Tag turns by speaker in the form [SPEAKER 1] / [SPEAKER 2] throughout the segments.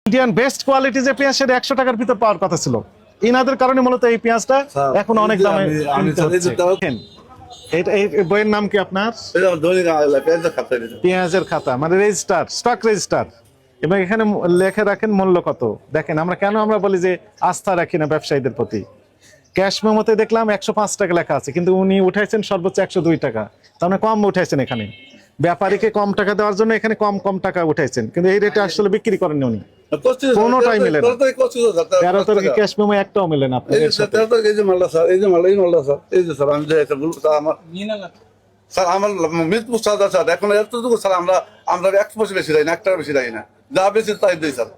[SPEAKER 1] Indian best quality যে পেঁয়াজ সেটা 100 টাকার ভিতর পাওয়ার কথা ছিল। ইনাদের কারণে মূলত এই পেঁয়াজটা এখন অনেক দামে কিনতে হচ্ছে। এই বইয়ের নাম কি আপনার? পেঁয়াজের খাতা, মানে রেজিস্টার, স্টক রেজিস্টার। এবং এখানে লেখে রাখেন মূল্য কত। দেখেন আমরা বলি যে আস্থা রাখি না ব্যবসায়ীদের প্রতি। ক্যাশ মেমোতে দেখলাম 105 টাকা লেখা আছে, কিন্তু উনি উঠাইছেন সর্বোচ্চ 102 টাকা। তার মানে কম উঠাইছেন এখানে। ব্যাপারীকে কম টাকা দেওয়ার জন্য এখানে কম টাকা উঠাইছেন, কিন্তু এই রেটে আসলে বিক্রি করেননি উনি। কোনোটাই মিলে না। 13 তারিখে ক্যাশ মেমো একটাও মিলে না আপনার সাথে।
[SPEAKER 2] স্যার আমার মিরপুর স্যার এখন এতটুকু স্যার আমরা 1 বেশি দেয় না, 1 টাকা বেশি দেয় না, যা বেশি তাই দিই স্যার।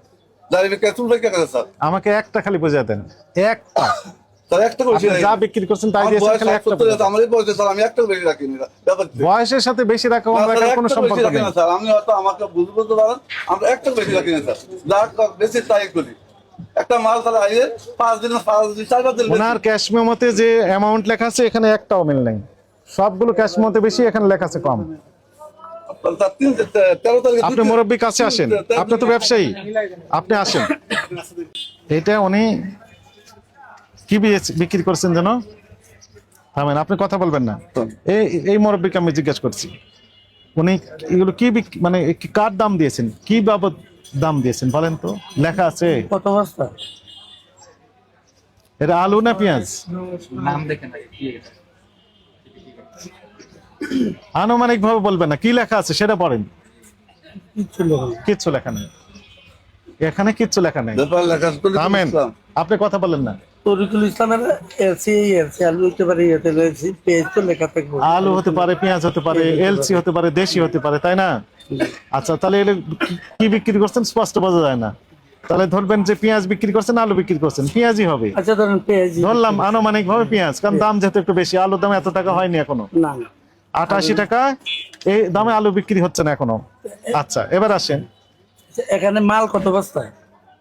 [SPEAKER 2] স্যার
[SPEAKER 1] আমাকে একটা খালি বুঝিয়ে দেন, একটা
[SPEAKER 2] স্যার 1 টাকা বেশি
[SPEAKER 1] যা বিক্রি করছেন তাই দিয়েছেন, খালি একটা।
[SPEAKER 2] আমার বয়সে স্যার আমি 1 টাকা বেশি রাখিনি ব্যাপার।
[SPEAKER 1] বয়সের সাথে বেশি রাখা কোনো সম্পর্ক নেই
[SPEAKER 2] স্যার। আমি হয়তো আমাকে বুঝতে পারেন, আমরা 1 টাকা বেশি রাখিনি স্যার, যা বেশি তাই করি। একটা মাল তাহলে আইয়ে 5 দিন 4 দিন
[SPEAKER 1] ওনার ক্যাশ মেমোতে যে অ্যামাউন্ট লেখা আছে এখানে একটাও মিল নেই। সবগুলো ক্যাশ মেমোতে বেশি, এখানে লেখা আছে কম। আপনি মুরব্বী কাছে আসেন, আপনি তো ব্যবসায়ী, আপনি আসেন। এটা উনি কি বিক্রি করছেন যেন? থামেন, আপনি কথা বলবেন না। এই মুরব্বীকে আমি জিজ্ঞেস করছি, উনি এগুলো কি মানে কার দাম দিয়েছেন, কি বাবদ দাম দিয়েছেন বলেন তো? লেখা আছে
[SPEAKER 3] কত বস্তা?
[SPEAKER 1] এটা আলু না পেঁয়াজ?
[SPEAKER 3] নাম দেখেন
[SPEAKER 1] আনুমানিক ভাবে বলবেন না, কি লেখা আছে সেটা পড়েন। কিচ্ছু লেখা নেই এখানে, কিচ্ছু লেখা নেই। থামেন, আপনি কথা বলেন না।
[SPEAKER 3] তরিকুল ইসলামের আলু হতে পারে, পেঁয়াজ তো লেখা থাকবে।
[SPEAKER 1] আলু হতে পারে, পেঁয়াজ হতে পারে, এলসি হতে পারে, দেশি হতে পারে, তাই না? আচ্ছা, তাহলে কি বিক্রি করছেন স্পষ্ট বোঝা যায় না। তাহলে ধরবেন যে পেঁয়াজ বিক্রি করছেন, আলু বিক্রি করছেন, পেঁয়াজই হবে।
[SPEAKER 3] আচ্ছা ধরেন পেঁয়াজ
[SPEAKER 1] ধরলাম আনুমানিক ভাবে পেঁয়াজ, কারণ দাম যেহেতু একটু বেশি। আলুর দাম এত টাকা হয়নি এখনো।
[SPEAKER 3] না
[SPEAKER 1] 88 টাকা এই দামে আলু বিক্রি হচ্ছে না এখনো। আচ্ছা, এবার আসেন,
[SPEAKER 3] এখানে মাল কত বস্তা?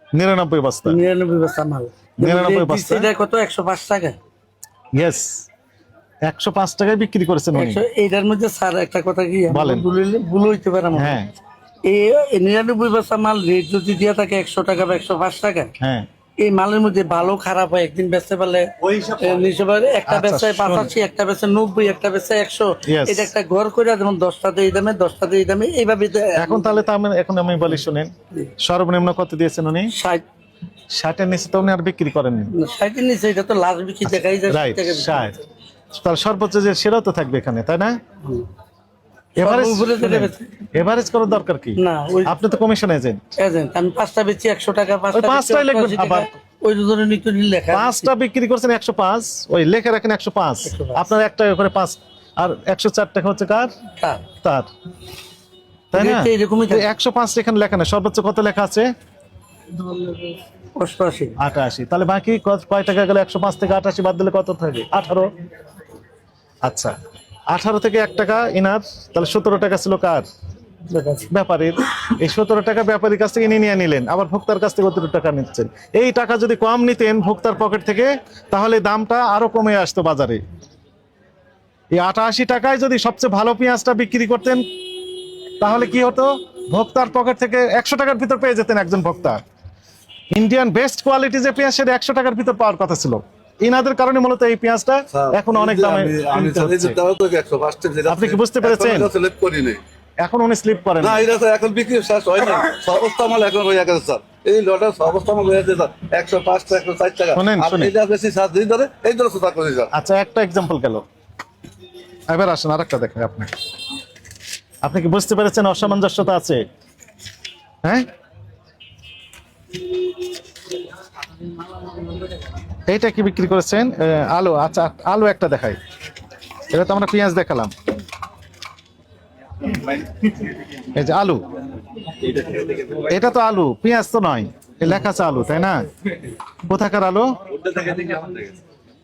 [SPEAKER 1] 99 বস্তা।
[SPEAKER 3] 99 বস্তা মাল।
[SPEAKER 1] 99 বস্তা
[SPEAKER 3] কত? 105 টাকা।
[SPEAKER 1] ইয়েস, 105 টাকায় বিক্রি করেছেন উনি।
[SPEAKER 3] এইটার মধ্যে স্যার একটা কথা কি
[SPEAKER 1] বলেন,
[SPEAKER 3] ভুল হইতে পারে।
[SPEAKER 1] হ্যাঁ,
[SPEAKER 3] এই 99 বস্তা মাল রেট যদি দিয়া থাকে 100 টাকা বা 105 টাকা,
[SPEAKER 1] হ্যাঁ,
[SPEAKER 3] এই মালের মধ্যে ভালো খারাপ হয়। একদিন বেচতে পারলে একটা বেচায় 85, একটা বেচে 90, একটা বেচে 100। এটা একটা ঘর করে যেমন 10টাতে এই দামে, 10টাতে এই দামে, এইভাবে।
[SPEAKER 1] এখন তাহলে এখন আমি বলি শুনেন, সর্বনিম্ন কত দিয়েছেন উনি?
[SPEAKER 3] 60।
[SPEAKER 1] 60 এর নিচে তো উনি আর বিক্রি করেননি।
[SPEAKER 3] 60 এর নিচে এটা তো লাস্ট বিক্রি দেখাই যায়।
[SPEAKER 1] রাইট, 60। তার সর্বোচ্চ যে সেটাও তো থাকবে এখানে, তাই না? এভারেজ করার দরকার কি?
[SPEAKER 3] না,
[SPEAKER 1] আপনি তো কমিশন এজেন্ট।
[SPEAKER 3] আমি 5টা বেচি 100 টাকা,
[SPEAKER 1] 5টাই লিখবেন। আবার
[SPEAKER 3] ওই ধরনের নিতে লেখা
[SPEAKER 1] 5টা বিক্রি করছেন 105, ওই লেখা রাখেন 105। আপনার 1 টাকা করে 5, আর 104 টাকা হচ্ছে কার? তার, তাই না?
[SPEAKER 3] এরকমই
[SPEAKER 1] 105 এখানে লেখা না। সর্বোচ্চ কত লেখা আছে? 88। তাহলে বাকি কয় টাকা গেল? 105 থেকে 88 বাদ দিলে কত থাকে? 18। আচ্ছা, 18 থেকে 1 টাকা ইনার, তাহলে 17 টাকা ছিল কার? ব্যাপারীর। এই 17 টাকা ব্যাপারীর কাছ থেকে নিয়ে নিলেন, আবার ভোক্তার কাছ থেকে কত টাকা নিচ্ছেন। এই টাকা যদি কম নিতেন ভোক্তার পকেট থেকে, তাহলে দামটা আরো কমে আসতো বাজারে। এই 88 টাকায় যদি সবচেয়ে ভালো পেঁয়াজটা বিক্রি করতেন, তাহলে কি হতো? ভোক্তার পকেট থেকে 100 টাকার ভিতর পেয়ে যেতেন একজন ভোক্তা। ইন্ডিয়ান বেস্ট কোয়ালিটি যে পেঁয়াজ সেটা 100 টাকার ভিতর পাওয়ার কথা ছিল। ইনাদের কারণে মূলত এই পেঁয়াজটা এখন অনেক দামে কিনতে হচ্ছে। আপনি কি বুঝতে পেরেছেন? এখন উনি স্লিপ করেন
[SPEAKER 2] না, এটা স্যার এখন বিক্রি শেষ হয় না। অবস্থা মাল এখন হয়ে গেছে স্যার। এই লটার অবস্থা মাল হয়ে গেছে স্যার, 105 টাকা, 104 টাকা। এটা বেশি 7 দিন ধরে এই ধরে সুতা করি স্যার।
[SPEAKER 1] আচ্ছা, একটা এক্সাম্পল গেল। এবার আসেন আরেকটা দেখেন। আপনি কি বুঝতে পেরেছেন অসামঞ্জস্যতা আছে? হ্যাঁ, এইটা কি বিক্রি করেছেন? আলু। আচ্ছা, আলু একটা দেখাই। এটা তো আমরা পেঁয়াজ দেখালাম, এই যে আলু। এটা তো আলু, পেঁয়াজ তো নয়। লেখা আছে আলু, তাই না? কোথাকার আলু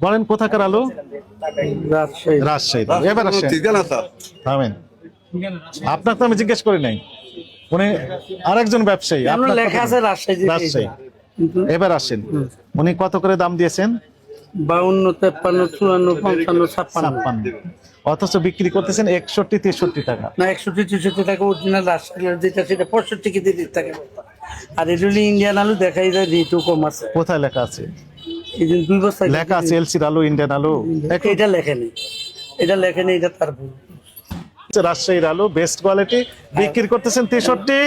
[SPEAKER 1] বলেন? কোথাকার আলু? রাজশাহী। এবার আসেন, থামেন, আপনার তো আমি জিজ্ঞেস করি নাই। উনি আরেকজন ব্যবসায়ী,
[SPEAKER 3] লেখা আছে
[SPEAKER 1] রাজশাহী। এবার আসেন, উনি কত করে দাম দিয়েছেন?
[SPEAKER 3] 52, 53, 54, 55, 56।
[SPEAKER 1] অথচ বিক্রি করতেছেন 61, 63 টাকা।
[SPEAKER 3] না, 61, 63 টাকা অরিজিনাল রাজশাহী যেটা, সেটা 65 কেজি টাকা। আর এটা হলো ইন্ডিয়ান আলু, দেখাই যায় রেটও কম আছে।
[SPEAKER 1] কোথায় লেখা আছে?
[SPEAKER 3] এই যে 2 বস্তা
[SPEAKER 1] লেখা আছে এলসির আলু, ইন্ডিয়ান আলু।
[SPEAKER 3] এটা লেখেনি, এটা লেখেনি, এটা তার ভুল।
[SPEAKER 1] রাজশাহীর আলু বেস্ট কোয়ালিটি বিক্রি করতেছেন 63,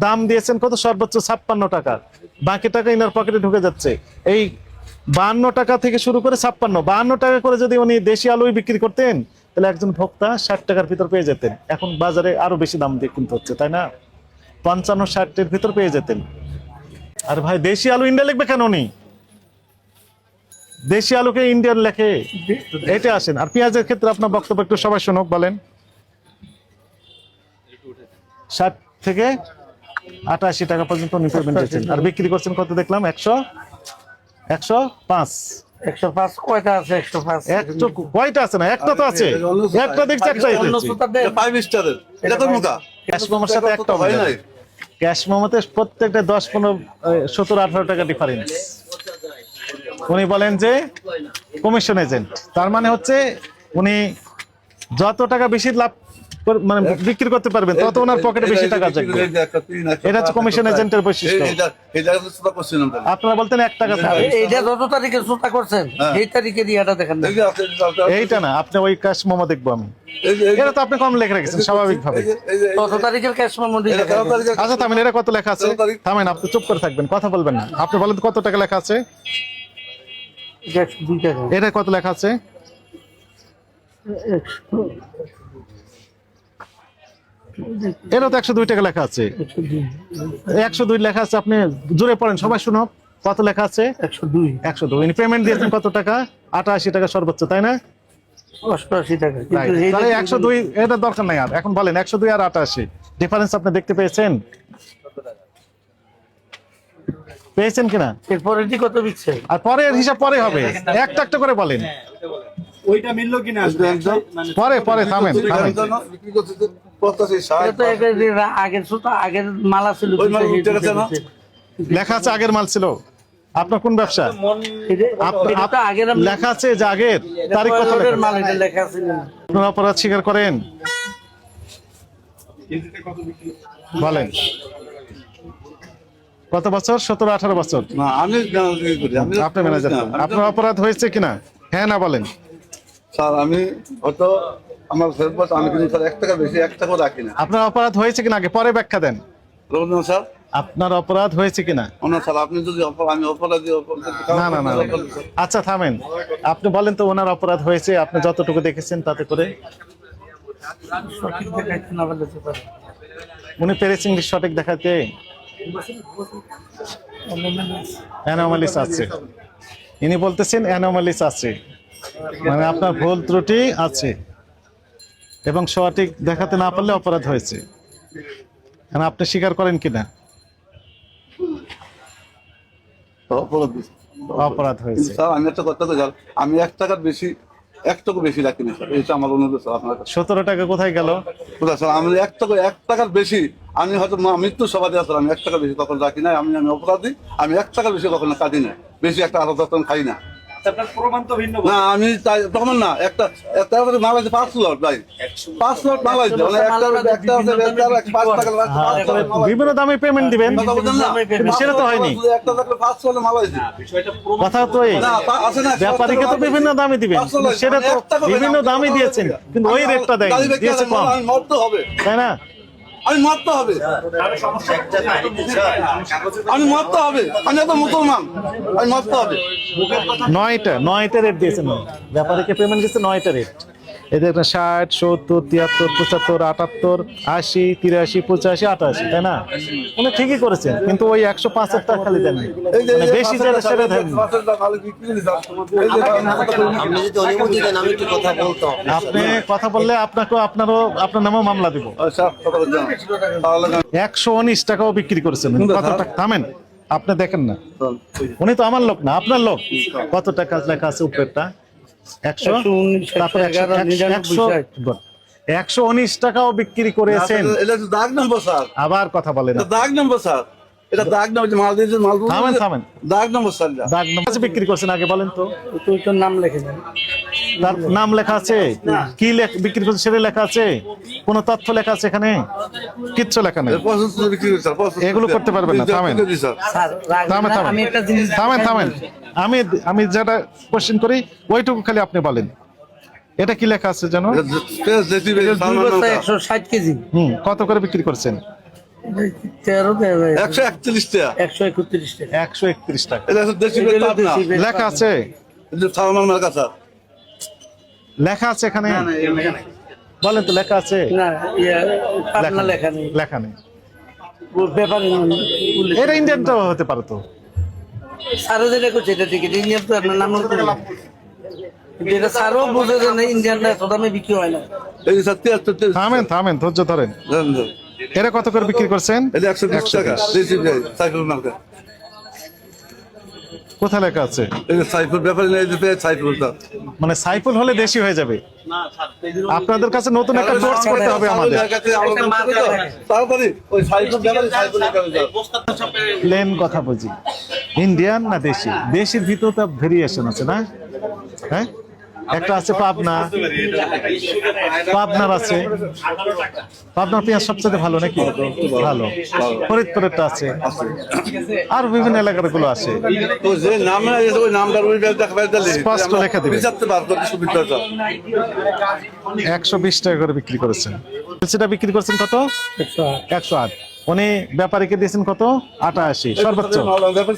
[SPEAKER 1] দাম দিয়েছেন কত? সর্বোচ্চ 56 টাকা। বাকি টাকা ইনার পকেটে ঢুকে যাচ্ছে। এই 52 টাকা থেকে শুরু করে 52 টাকা করে যদি উনি দেশি আলুই বিক্রি করতেন, তাহলে একজন ভোক্তা 60 টাকার ভিতর পেয়ে যেতেন। এখন বাজারে আরো বেশি দাম দিয়ে কিনতে হচ্ছে, তাই না? 55-60 ভিতর পেয়ে যেতেন। আর ভাই দেশি আলু ইন্ডিয়া লিখবে কেন উনি? দেশি আলুকে ইন্ডিয়ান লেখে, এটা আসেন। আর পেঁয়াজের ক্ষেত্রে আপনার বক্তব্য একটু সবাই শুনুক, বলেন। 60 থেকে 88 টাকা পর্যন্ত উনি পেমেন্ট দিচ্ছেন, আর বিক্রি করছেন কত দেখলাম? 105।
[SPEAKER 3] 105 কয়টা আছে? 105
[SPEAKER 1] একটু কয়টা আছে? না একটা তো আছে, একটা দেখছি, একটাই দেখছি।
[SPEAKER 2] 5 স্টারের এটা তো মুখা
[SPEAKER 1] ক্যাশ মোমোর সাথে একটা হয় না। ক্যাশ মোমোতে প্রত্যেকটা 10, 15, 17, 18 টাকা ডিফারেন্স। উনি বলেন যে কমিশন এজেন্ট, তার মানে হচ্ছে উনি যত টাকা বেশি লাভ মানে বিক্রি করতে পারবেন, তত ওনার পকেটে বেশি টাকা যাবে। এটা হচ্ছে কমিশন এজেন্টের বৈশিষ্ট্য। আপনারা বলতেন 1 টাকা থাকে।
[SPEAKER 3] এইটা যত তারিখে জুতা করছেন এই তারিখে দিয়াটা দেখেন না।
[SPEAKER 1] এইটা না, আপনি ওই ক্যাশ মোমো দেখবো আমি। এটা তো আপনি কম লেখা রেখেছেন স্বাভাবিকভাবে।
[SPEAKER 3] কত তারিখের ক্যাশ মেমো?
[SPEAKER 1] আচ্ছা থামেন, এটা কত লেখা আছে? থামেন, আপনি চুপ করে থাকবেন, কথা বলবেন না। আপনি বলেন কত টাকা লেখা আছে?
[SPEAKER 3] 102 টাকা।
[SPEAKER 1] এটা কত লেখা আছে? এটা তো 102 টাকা লেখা আছে। 102 লেখা আছে, আপনি জোরে পড়েন, সবাই শুনো। কত লেখা আছে? 102। ইনি পেমেন্ট দিয়েছেন কত টাকা? 88 টাকা সর্বোচ্চ, তাই না?
[SPEAKER 3] 88 টাকা।
[SPEAKER 1] তাহলে 102 এটা দরকার নাই আর। এখন বলেন 102 আর 88 ডিফারেন্স আপনি দেখতে পেয়েছেন? পেয়েছেন কিনা?
[SPEAKER 3] এরপরে কত বিচ্ছে?
[SPEAKER 1] আর পরের হিসাব পরে হবে, একটা একটা করে বলেন।
[SPEAKER 4] ওইটা মিললো কিনা?
[SPEAKER 1] পরে থামেন।
[SPEAKER 3] আগের সুতা, আগের মালা ছিল,
[SPEAKER 1] লেখা আছে আগের মাল ছিল। আপনার কোন ব্যবসা? লেখা আছে যে আগের তারিখ কত
[SPEAKER 3] লেখা ছিল।
[SPEAKER 1] আপনারা অপরাধ স্বীকার করেন? বলেন কত বছর? 17-18 বছর। আপনি ম্যানেজার, আপনার অপরাধ হয়েছে কিনা? হ্যাঁ না বলেন।
[SPEAKER 2] স্যার আমি হয়তো আমার ফেরত আমি কিন্তু স্যার 1 টাকা বেশি 1 টাকা রাখি না।
[SPEAKER 1] আপনার অপরাধ হয়েছে কিনা আগে পরে ব্যাখ্যা দেন।
[SPEAKER 2] রবীন্দ্র স্যার
[SPEAKER 1] আপনার অপরাধ হয়েছে কিনা?
[SPEAKER 2] না স্যার, আপনি যদি আমি অপরাধী
[SPEAKER 1] না। আচ্ছা থামেন, আপনি বলেন তো ওনার অপরাধ হয়েছে আপনি যতটুকু দেখেছেন তাতে করে। উনি পেরেছেন সঠিক দেখাতে? অ্যানোমালিস আছে, ইনি বলতেছেন অ্যানোমালিস আছে, মানে আপনার ভুল ত্রুটি আছে এবং সঠিক দেখাতে না পারলে অপরাধ হয়েছে। এখন আপনি স্বীকার করেন কিনা অপরাধ হয়েছে?
[SPEAKER 2] স্যার আমি একটা কথা বলি, আমি 1 টাকার বেশি 1 টাকা বেশি রাখি না স্যার, এটা আমার অনুরোধ স্যার আপনার।
[SPEAKER 1] 17 টাকা কোথায় গেল?
[SPEAKER 2] কোথায় স্যার? আমি 1 টাকার বেশি আমি হয়তো মৃত্যু সভা দেওয়া স্যার, আমি 1 টাকা বেশি তখন রাখি না। আমি অপরাধী, আমি 1 টাকার বেশি কখনো কাটি না, বেশি একটা আলাদা তখন খাই না।
[SPEAKER 4] প্রমাণ তো ভিন্ন
[SPEAKER 2] না আমি তখন না একটা মাল আছে 5 লট ভাই, 5 লট মাল আছে, মানে একটা আছে 5 টাকা
[SPEAKER 1] বিভিন্ন দামে পেমেন্ট দিবেন, সেটা তো হয়নি।
[SPEAKER 2] একটা থাকলে 5 লট মাল আছে,
[SPEAKER 1] কথা তো এই ব্যাপারীকে তো বিভিন্ন দামে দিবেন, সেটা তো বিভিন্ন দামে দিয়েছেন, কিন্তু ওই রেটটা দেয় দিয়েছে কম,
[SPEAKER 2] মরতে হবে
[SPEAKER 1] তাই না?
[SPEAKER 2] আমি মরতে হবে, আমি মরতে হবে, আমি তো মুসলমান, আমি মরতে হবে।
[SPEAKER 1] 9টা রেট দিয়েছেন ব্যাপারীকে, পেমেন্ট দিয়েছে 9টা রেট। এদের 60, 70, 73, 75, 78, 80, 83, 85, 88, তাই না? উনি ঠিকই করেছেন, কিন্তু ওই 105 টাকা খালি দেন, মানে বেশি যেটা সেটা দেন। আপনি কথা বললে আপনারও আপনার নামেও মামলা দিব। 119 টাকাও বিক্রি করেছেন। কত টাকা? থামেন, আপনি দেখেন না, উনি তো আমার লোক না, আপনার লোক। কত টাকা লেখা আছে উপরেরটা? 119 টাকাও বিক্রি করেছেন।
[SPEAKER 2] দাগ নম্বর স্যার,
[SPEAKER 1] আবার কথা বলেন,
[SPEAKER 2] দাগ নম্বর স্যার, এটা দাগ নম্বর, মাল দিয়েছে, মাল
[SPEAKER 1] থামেন,
[SPEAKER 2] দাগ নম্বর স্যার,
[SPEAKER 1] দাগ নম্বর বিক্রি করছেন আগে বলেন তো।
[SPEAKER 3] নাম লিখে দেন।
[SPEAKER 1] তার নাম লেখা আছে? কি বিক্রি করছে সেটা লেখা আছে? কোন তথ্য লেখা আছে এখানে? কিচ্ছু লেখা নেই।
[SPEAKER 2] 75 বিক্রি করি স্যার, 75
[SPEAKER 1] এগুলো করতে পারবেন না, থামেন।
[SPEAKER 2] স্যার
[SPEAKER 3] স্যার রাখবেন
[SPEAKER 1] থামেন
[SPEAKER 3] না,
[SPEAKER 1] থামেন
[SPEAKER 3] আমি একটা জিনিস
[SPEAKER 1] থামেন। আমি যেটা কোশ্চেন করি ওইটুকু খালি আপনি বলেন। এটা কি লেখা আছে জানো?
[SPEAKER 2] জেসিবি
[SPEAKER 3] দুই বস্তা 160 কেজি
[SPEAKER 1] কত করে বিক্রি করছেন?
[SPEAKER 3] 13
[SPEAKER 2] 141 টাকা।
[SPEAKER 3] 131 টাকা।
[SPEAKER 1] 131 টাকা
[SPEAKER 2] এটা হচ্ছে জেসিবি
[SPEAKER 3] এগুলো
[SPEAKER 2] পাবনা।
[SPEAKER 3] দেশি বেশ
[SPEAKER 1] লেখা আছে?
[SPEAKER 2] এটা সালমান মার্কা স্যার।
[SPEAKER 1] লেখা আছে এখানে? বলেন তো, লেখা আছে?
[SPEAKER 3] না, পাবনা লেখা নেই।
[SPEAKER 1] লেখা নেই।
[SPEAKER 3] ওর ব্যাপারে
[SPEAKER 1] এটা ইন্ডিয়ানটা হতে পারে তো।
[SPEAKER 3] সারও যেটা করছে এটা ঠিক, এটা ইন্ডিয়ান তো আপনার নাম মনে করি না। কিন্তু এটা সারও বুঝে যে না, ইন্ডিয়ানটা এত দামে বিক্রি হয় না।
[SPEAKER 2] এই যে স্যার 73
[SPEAKER 1] থামেন ধৈর্য ধরেন।
[SPEAKER 2] জানেন তো?
[SPEAKER 1] এটা কত করে বিক্রি করছেন?
[SPEAKER 2] এটা 120 টাকা। জেসিবি সাইকেল মার্কা।
[SPEAKER 1] কোথায় লেখা আছে?
[SPEAKER 2] এই যে সাইকেল ব্যাপারে নেই, যে সাইকেল স্যার।
[SPEAKER 1] মানে সাইফুল হলে দেশি হয়ে যাবে? আপনাদের কাছে নতুন একটা কোর্স করতে হবে আমাদের।
[SPEAKER 2] তাড়াতাড়ি ওই সাইকেল ব্যাপারে সাইকেল লেখা আছে স্যার।
[SPEAKER 1] প্লেন কথা বুঝি, ইন্ডিয়ান না দেশি? দেশির ভিতর তো ভেরিয়েশন আছে না? হ্যাঁ, একটা আছে পাবনার আছে। পাবনার পেঁয়াজ সবচেয়ে ভালো নাকি? ভালো। ফরিদপুরেরটা আছে, আর বিভিন্ন এলাকার গুলো আছে।
[SPEAKER 2] তো যে নাম না আছে ওই নামটার ওই ব্যাগ দেখাবে দিলে
[SPEAKER 1] স্পষ্ট লেখা দিবে।
[SPEAKER 2] বিচারতে বার করতে সুবিধা স্যার।
[SPEAKER 1] 120 টাকা করে বিক্রি করেছেন। সেটা বিক্রি করছেন কত? 108। উনি ব্যাপারীকে দিয়েছেন কত? 88 সর্বোচ্চ।
[SPEAKER 2] ব্যাপারে